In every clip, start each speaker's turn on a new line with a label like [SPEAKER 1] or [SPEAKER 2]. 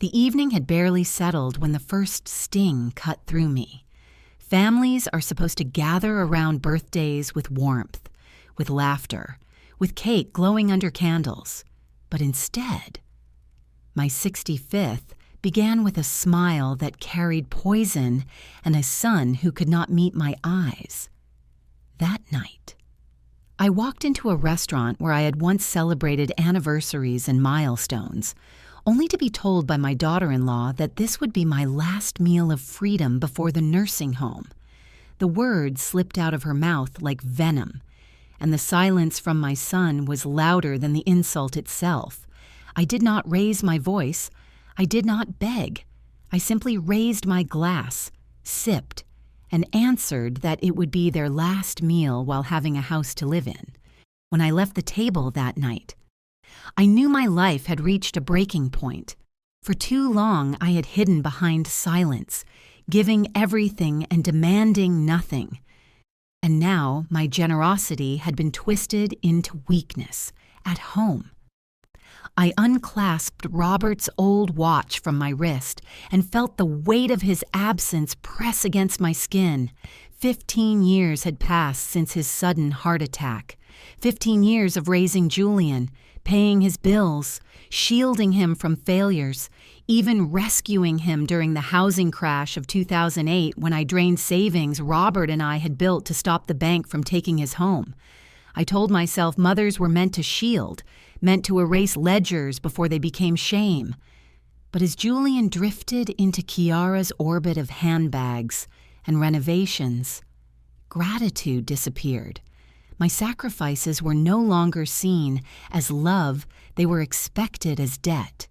[SPEAKER 1] The evening had barely settled when the first sting cut through me. Families are supposed to gather around birthdays with warmth, with laughter, with cake glowing under candles. But instead, my 65th began with a smile that carried poison and a son who could not meet my eyes. That night, I walked into a restaurant where I had once celebrated anniversaries and milestones, only to be told by my daughter-in-law that this would be my last meal of freedom before the nursing home. The words slipped out of her mouth like venom, and the silence from my son was louder than the insult itself. I did not raise my voice. I did not beg. I simply raised my glass, sipped, and answered that it would be their last meal while having a house to live in. When I left the table that night, I knew my life had reached a breaking point. For too long, I had hidden behind silence, giving everything and demanding nothing. And now my generosity had been twisted into weakness at home. I unclasped Robert's old watch from my wrist and felt the weight of his absence press against my skin. 15 years had passed since his sudden heart attack. 15 years of raising Julian, paying his bills, shielding him from failures, even rescuing him during the housing crash of 2008 when I drained savings Robert and I had built to stop the bank from taking his home. I told myself mothers were meant to shield, meant to erase ledgers before they became shame. But as Julian drifted into Kiara's orbit of handbags and renovations, gratitude disappeared. My sacrifices were no longer seen as love, they were expected as debt.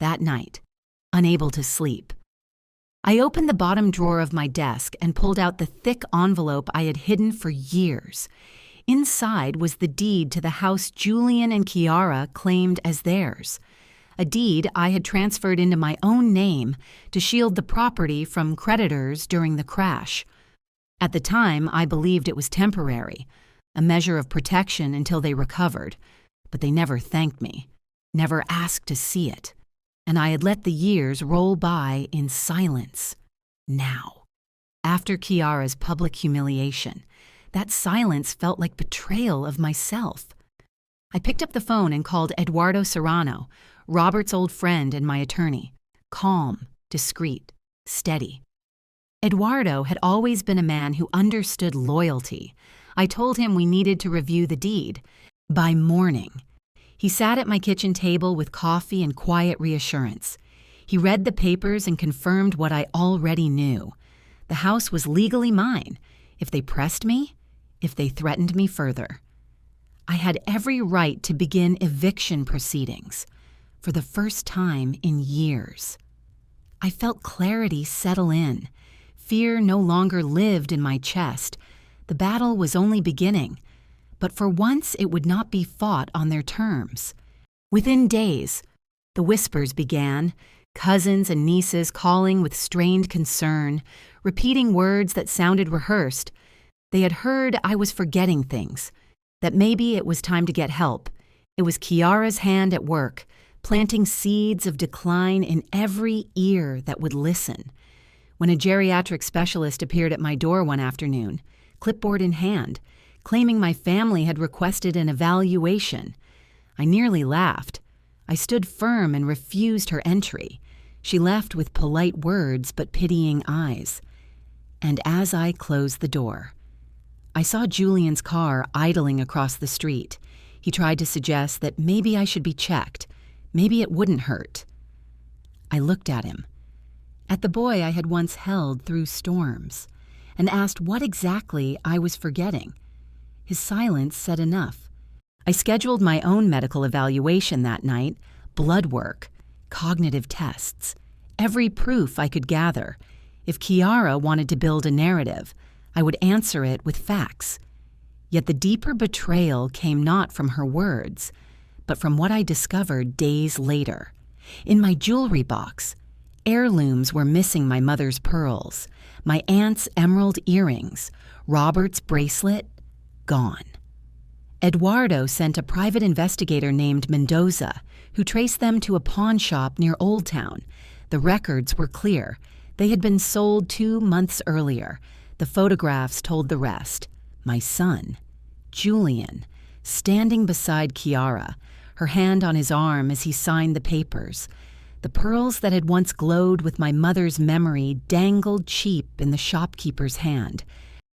[SPEAKER 1] That night, unable to sleep, I opened the bottom drawer of my desk and pulled out the thick envelope I had hidden for years. Inside was the deed to the house Julian and Kiara claimed as theirs, a deed I had transferred into my own name to shield the property from creditors during the crash. At the time, I believed it was temporary, a measure of protection until they recovered, but they never thanked me, never asked to see it, and I had let the years roll by in silence. Now, after Kiara's public humiliation, that silence felt like betrayal of myself. I picked up the phone and called Eduardo Serrano, Robert's old friend and my attorney. Calm, discreet, steady. Eduardo had always been a man who understood loyalty. I told him we needed to review the deed. By morning, he sat at my kitchen table with coffee and quiet reassurance. He read the papers and confirmed what I already knew. The house was legally mine, if they pressed me, if they threatened me further. I had every right to begin eviction proceedings for the first time in years. I felt clarity settle in. Fear no longer lived in my chest. The battle was only beginning, but for once it would not be fought on their terms. Within days, the whispers began, cousins and nieces calling with strained concern, repeating words that sounded rehearsed. They had heard I was forgetting things, that maybe it was time to get help. It was Kiara's hand at work, planting seeds of decline in every ear that would listen. When a geriatric specialist appeared at my door one afternoon, clipboard in hand, claiming my family had requested an evaluation, I nearly laughed. I stood firm and refused her entry. She left with polite words but pitying eyes. And as I closed the door, I saw Julian's car idling across the street. He tried to suggest that maybe I should be checked. Maybe it wouldn't hurt. I looked at him, at the boy I had once held through storms, and asked what exactly I was forgetting. His silence said enough. I scheduled my own medical evaluation that night, blood work, cognitive tests, every proof I could gather. If Kiara wanted to build a narrative, I would answer it with facts. Yet the deeper betrayal came not from her words, but from what I discovered days later. In my jewelry box, heirlooms were missing: my mother's pearls, my aunt's emerald earrings, Robert's bracelet, gone. Eduardo sent a private investigator named Mendoza who traced them to a pawn shop near Old Town. The records were clear. They had been sold 2 months earlier. The photographs told the rest. My son, Julian, standing beside Kiara, her hand on his arm as he signed the papers. The pearls that had once glowed with my mother's memory dangled cheap in the shopkeeper's hand.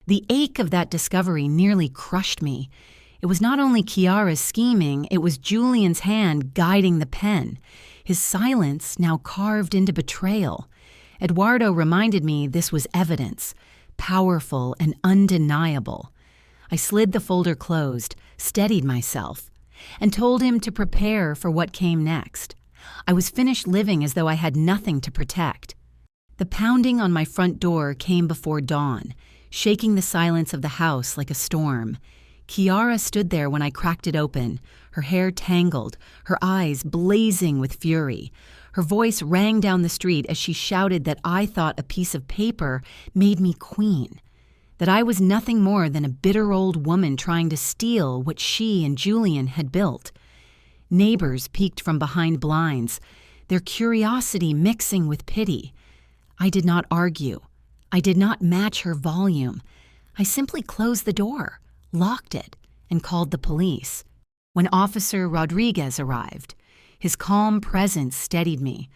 [SPEAKER 1] The ache of that discovery nearly crushed me. It was not only Kiara's scheming, it was Julian's hand guiding the pen, his silence now carved into betrayal. Eduardo reminded me this was evidence, powerful and undeniable. I slid the folder closed, steadied myself, and told him to prepare for what came next. I was finished living as though I had nothing to protect. The pounding on my front door came before dawn, shaking the silence of the house like a storm. Kiara stood there when I cracked it open, her hair tangled, her eyes blazing with fury. Her voice rang down the street as she shouted that I thought a piece of paper made me queen, that I was nothing more than a bitter old woman trying to steal what she and Julian had built. Neighbors peeked from behind blinds, their curiosity mixing with pity. I did not argue. I did not match her volume. I simply closed the door, locked it, and called the police. When Officer Rodriguez arrived, his calm presence steadied me.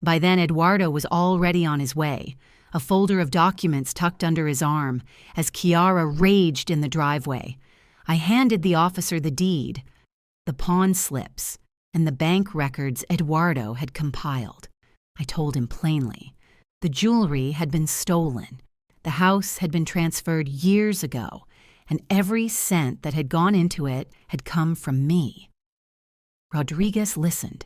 [SPEAKER 1] By then, Eduardo was already on his way, a folder of documents tucked under his arm, as Kiara raged in the driveway. I handed the officer the deed, the pawn slips, and the bank records Eduardo had compiled. I told him plainly. The jewelry had been stolen. The house had been transferred years ago, and every cent that had gone into it had come from me. Rodriguez listened,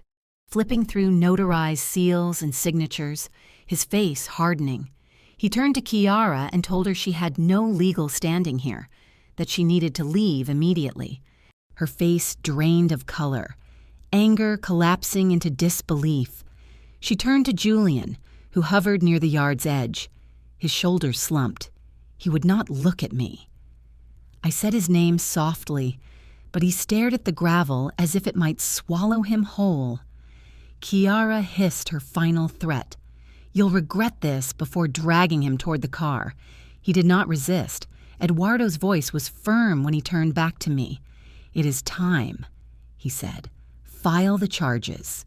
[SPEAKER 1] flipping through notarized seals and signatures, his face hardening. He turned to Kiara and told her she had no legal standing here, that she needed to leave immediately. Her face drained of color, anger collapsing into disbelief. She turned to Julian, who hovered near the yard's edge. His shoulders slumped. He would not look at me. I said his name softly, but he stared at the gravel as if it might swallow him whole. Kiara hissed her final threat. You'll regret this, before dragging him toward the car. He did not resist. Eduardo's voice was firm when he turned back to me. It is time, he said. File the charges.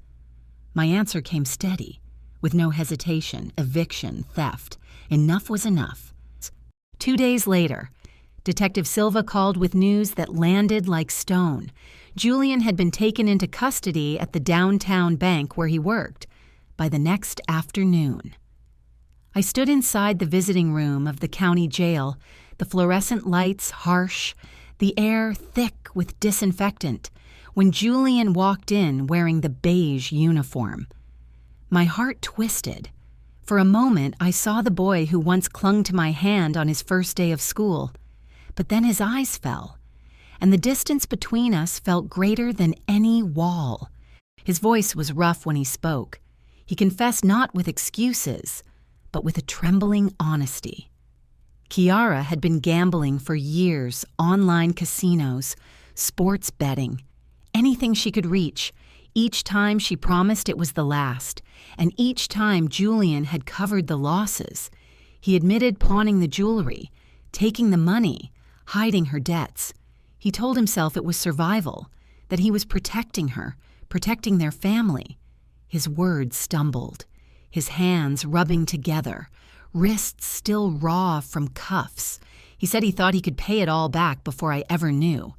[SPEAKER 1] My answer came steady, with no hesitation, eviction, theft. Enough was enough. 2 days later, Detective Silva called with news that landed like stone. Julian had been taken into custody at the downtown bank where he worked by the next afternoon. I stood inside the visiting room of the county jail, the fluorescent lights harsh, the air thick with disinfectant, when Julian walked in wearing the beige uniform. My heart twisted. For a moment, I saw the boy who once clung to my hand on his first day of school. But then his eyes fell, and the distance between us felt greater than any wall. His voice was rough when he spoke. He confessed not with excuses, but with a trembling honesty. Kiara had been gambling for years, online casinos, sports betting, anything she could reach. Each time she promised it was the last, and each time Julian had covered the losses. He admitted pawning the jewelry, taking the money, hiding her debts. He told himself it was survival, that he was protecting her, protecting their family. His words stumbled, his hands rubbing together, wrists still raw from cuffs. He said he thought he could pay it all back before I ever knew.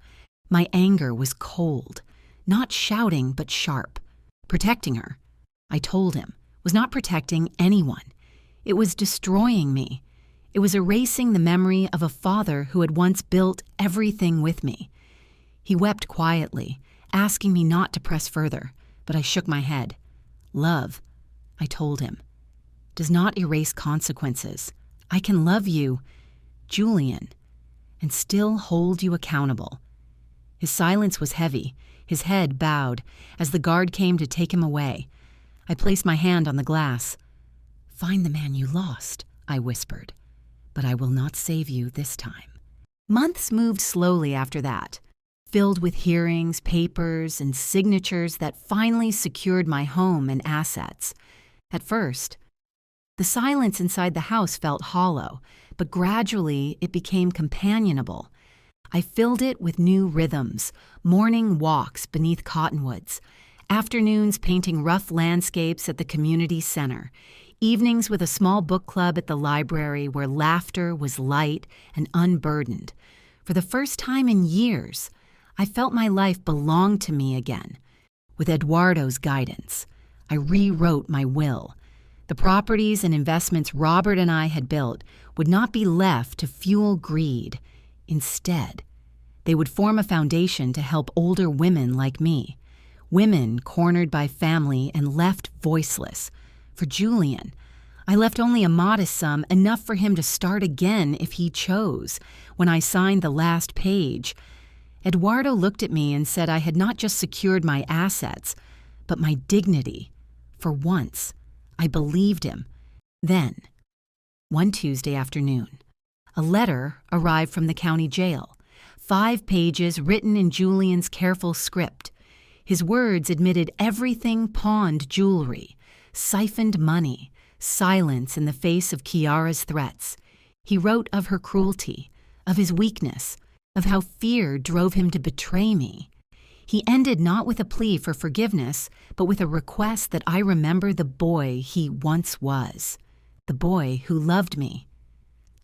[SPEAKER 1] My anger was cold, not shouting but sharp. Protecting her, I told him, was not protecting anyone. It was destroying me. It was erasing the memory of a father who had once built everything with me. He wept quietly, asking me not to press further, but I shook my head. Love, I told him, does not erase consequences. I can love you, Julian, and still hold you accountable. His silence was heavy, his head bowed, as the guard came to take him away. I placed my hand on the glass. Find the man you lost, I whispered, but I will not save you this time. Months moved slowly after that. filled with hearings, papers, and signatures that finally secured my home and assets. At first, the silence inside the house felt hollow, but gradually it became companionable. I filled it with new rhythms, morning walks beneath cottonwoods, afternoons painting rough landscapes at the community center, evenings with a small book club at the library where laughter was light and unburdened. For the first time in years, I felt my life belonged to me again. With Eduardo's guidance, I rewrote my will. The properties and investments Robert and I had built would not be left to fuel greed. Instead, they would form a foundation to help older women like me, women cornered by family and left voiceless. For Julian, I left only a modest sum, enough for him to start again if he chose. When I signed the last page, Eduardo looked at me and said I had not just secured my assets, but my dignity. For once, I believed him. Then, one Tuesday afternoon, a letter arrived from the county jail, 5 pages written in Julian's careful script. His words admitted everything: pawned jewelry, siphoned money, silence in the face of Kiara's threats. He wrote of her cruelty, of his weakness, of how fear drove him to betray me. He ended not with a plea for forgiveness, but with a request that I remember the boy he once was, the boy who loved me.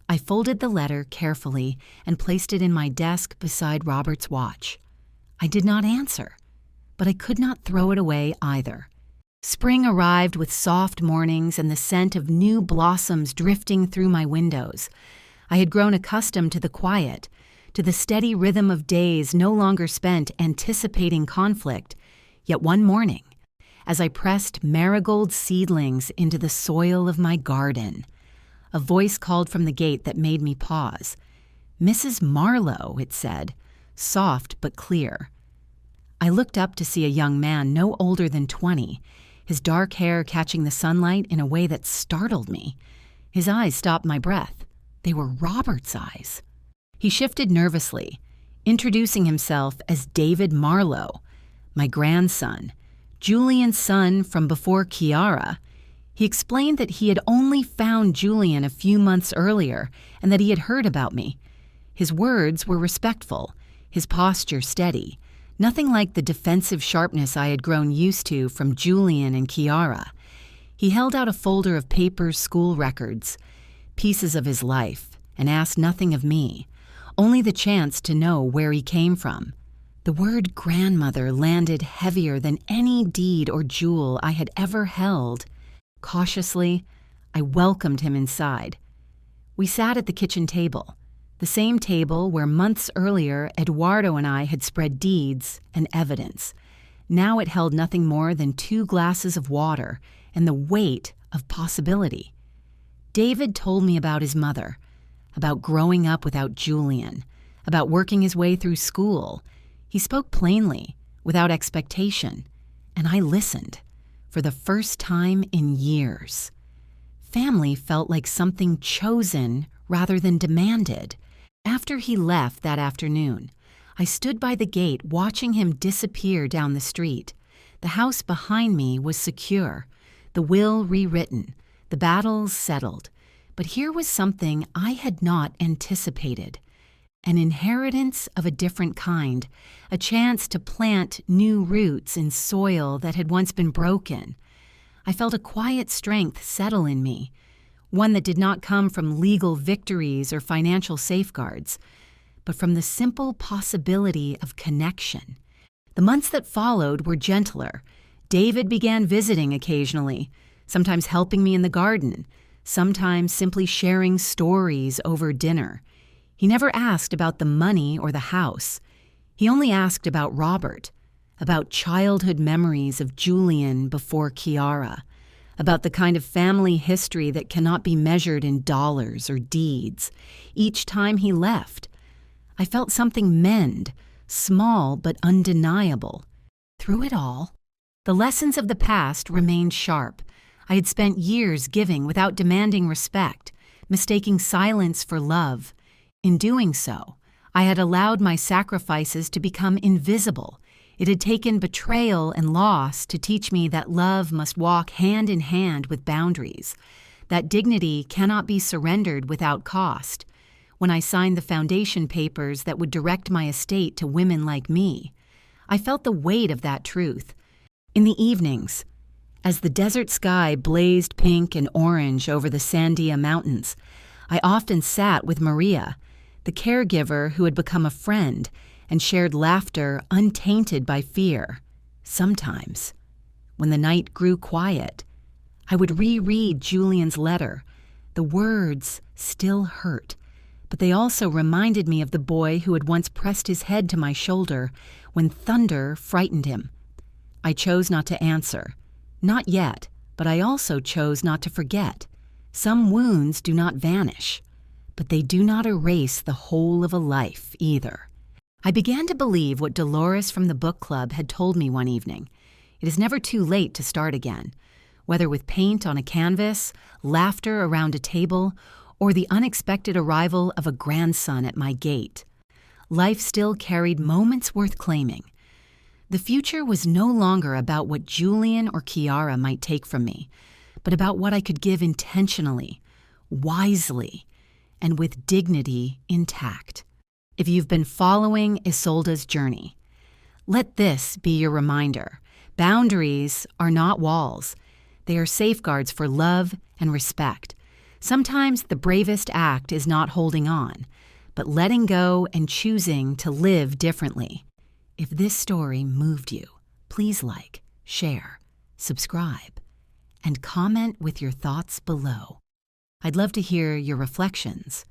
[SPEAKER 1] I folded the letter carefully and placed it in my desk beside Robert's watch. I did not answer, but I could not throw it away either. Spring arrived with soft mornings and the scent of new blossoms drifting through my windows. I had grown accustomed to the quiet, to the steady rhythm of days no longer spent anticipating conflict. Yet one morning, as I pressed marigold seedlings into the soil of my garden, a voice called from the gate that made me pause. "Mrs. Marlowe," it said, soft but clear. I looked up to see a young man no older than 20, his dark hair catching the sunlight in a way that startled me. His eyes stopped my breath. They were Robert's eyes. He shifted nervously, introducing himself as David Marlowe, my grandson, Julian's son from before Kiara. He explained that he had only found Julian a few months earlier and that he had heard about me. His words were respectful, his posture steady, nothing like the defensive sharpness I had grown used to from Julian and Kiara. He held out a folder of papers, school records, pieces of his life, and asked nothing of me, only the chance to know where he came from. The word grandmother landed heavier than any deed or jewel I had ever held. Cautiously, I welcomed him inside. We sat at the kitchen table, the same table where months earlier Eduardo and I had spread deeds and evidence. Now it held nothing more than 2 glasses of water and the weight of possibility. David told me about his mother, about growing up without Julian, about working his way through school. He spoke plainly, without expectation, and I listened, for the first time in years. Family felt like something chosen rather than demanded. After he left that afternoon, I stood by the gate watching him disappear down the street. The house behind me was secure, the will rewritten, the battles settled. But here was something I had not anticipated. An inheritance of a different kind, a chance to plant new roots in soil that had once been broken. I felt a quiet strength settle in me, one that did not come from legal victories or financial safeguards, but from the simple possibility of connection. The months that followed were gentler. David began visiting occasionally, sometimes helping me in the garden, sometimes simply sharing stories over dinner. He never asked about the money or the house. He only asked about Robert, about childhood memories of Julian before Kiara, about the kind of family history that cannot be measured in dollars or deeds. Each time he left, I felt something mend, small but undeniable. Through it all, the lessons of the past remained sharp. I had spent years giving without demanding respect, mistaking silence for love. In doing so, I had allowed my sacrifices to become invisible. It had taken betrayal and loss to teach me that love must walk hand in hand with boundaries, that dignity cannot be surrendered without cost. When I signed the foundation papers that would direct my estate to women like me, I felt the weight of that truth. In the evenings, as the desert sky blazed pink and orange over the Sandia Mountains, I often sat with Maria, the caregiver who had become a friend, and shared laughter untainted by fear. Sometimes, when the night grew quiet, I would reread Julian's letter. The words still hurt, but they also reminded me of the boy who had once pressed his head to my shoulder when thunder frightened him. I chose not to answer. Not yet, but I also chose not to forget. Some wounds do not vanish, but they do not erase the whole of a life either. I began to believe what Dolores from the book club had told me one evening. It is never too late to start again, whether with paint on a canvas, laughter around a table, or the unexpected arrival of a grandson at my gate. Life still carried moments worth claiming. The future was no longer about what Julian or Kiara might take from me, but about what I could give intentionally, wisely, and with dignity intact. If you've been following Isolde's journey, let this be your reminder. Boundaries are not walls. They are safeguards for love and respect. Sometimes the bravest act is not holding on, but letting go and choosing to live differently. If this story moved you, please like, share, subscribe, and comment with your thoughts below. I'd love to hear your reflections.